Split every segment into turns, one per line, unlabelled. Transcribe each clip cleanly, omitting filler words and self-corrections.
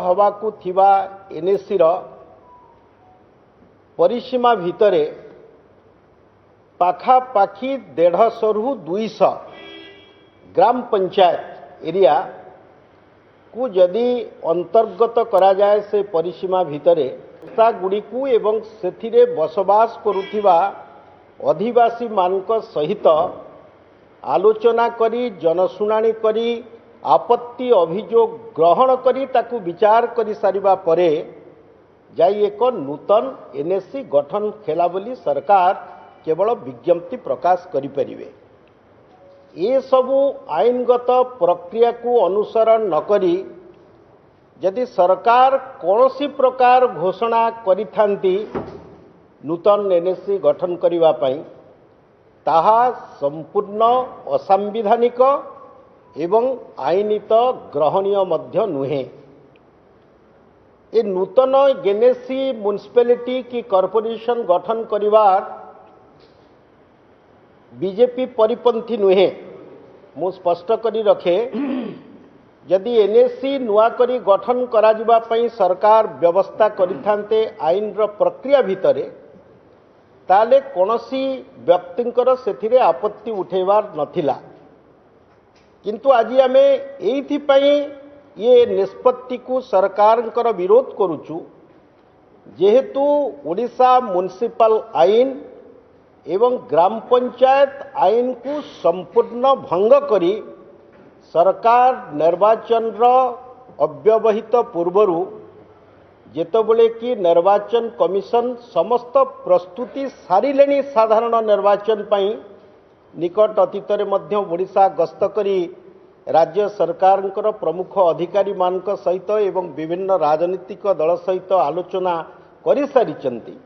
हवाकू थिबा एनएसी रो परिसीमा भितरे पाखापाखी 150 रु 200 ग्राम पंचायत एरिया को जदि अंतर्गत करा जाए से परिसीमा भितरे गुड़ी को एवं सेथिरे बसवास करुथिबा अधिवासी मानक सहित आलोचना करी जनशुणाणी करी आपत्ति अभियोग ग्रहण करी ताकू विचार करी सारिबा परे जाई एक नूतन एनएससी गठन खेला बोली सरकार केवल विज्ञप्ति प्रकाश करि परिबे। ये सबू आईनगत प्रक्रिया को अनुसरण न करी यदि सरकार कौनसी प्रकार घोषणा करिथांती नूतन एनएससी गठन करिवा पई ताहा संपूर्ण असंविधानिक एवं आईनित ग्रहणीय मध्य नुहे। ए नूतन एनएससी म्युनिसिपैलिटी की कॉर्पोरेशन गठन करिवार बीजेपी परिपंथी नुहे। मु स्पष्ट करी रखे यदि एनएससी नुआ करी गठन करा जिबा पई सरकार व्यवस्था करिथांते आईन रो प्रक्रिया भितरे ताले कोनोसी व्यक्तिंकर सेथिरे आपत्ति उठेबार नथिला, किंतु आज आमे एइथि पई ये निष्पत्ति को सरकार विरोध करुचु जेहेतु ओडिशा म्युनिसिपल आईन एवं ग्राम पंचायत आईन को संपूर्ण भंग करी सरकार निर्वाचन रो अव्यवहित पूर्वरु जेतबले कि निर्वाचन कमिशन समस्त प्रस्तुति सारिलेनी साधारण निर्वाचन पई निकट अतीत मध्य ओडिशा गस्त करी राज्य सरकार प्रमुख अधिकारी मानक सहित एवं विभिन्न राजनीतिक दल सहित आलोचना करि सारिचंती,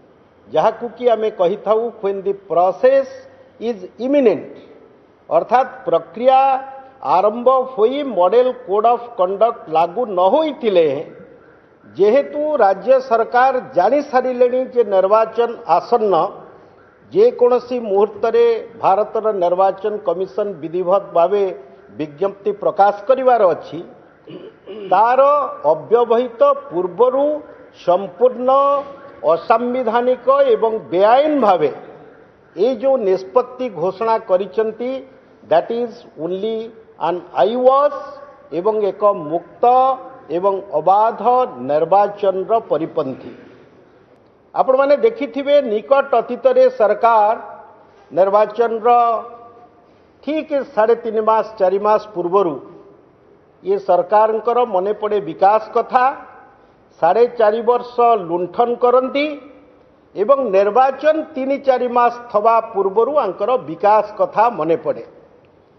जहाकू कि आमे कहि थाउ when the process is imminent अर्थात प्रक्रिया आरंभ होई मॉडल कोड ऑफ कंडक्ट लागू न होइतिले जेहेतु राज्य सरकार जानी सारिलेनी जे निर्वाचन आसन्न जे कोनसी मुहूर्त रे भारतर निर्वाचन कमिशन विधिवत भावे विज्ञप्ति प्रकाश करिवार अछि तार अव्यवहित पूर्वरु संपूर्ण असंविधानिक एवं बेआईन भावे ये जो निष्पत्ति घोषणा करिसंती दैट इज ओनली एन आईवॉस एवं एक मुक्त एवं अबाध निर्वाचन रो परिपंथी। आपण माने देखिथिबे निकट अतीत रे सरकार निर्वाचन रो ठीक 3.5 मास 4 मास पूर्वरु ये सरकार मने पड़े विकास कथा 4.5 वर्ष लुंठन करती एवं निर्वाचन 3-4 मास थवा पूर्वरु आंकर विकास कथा मने पड़े।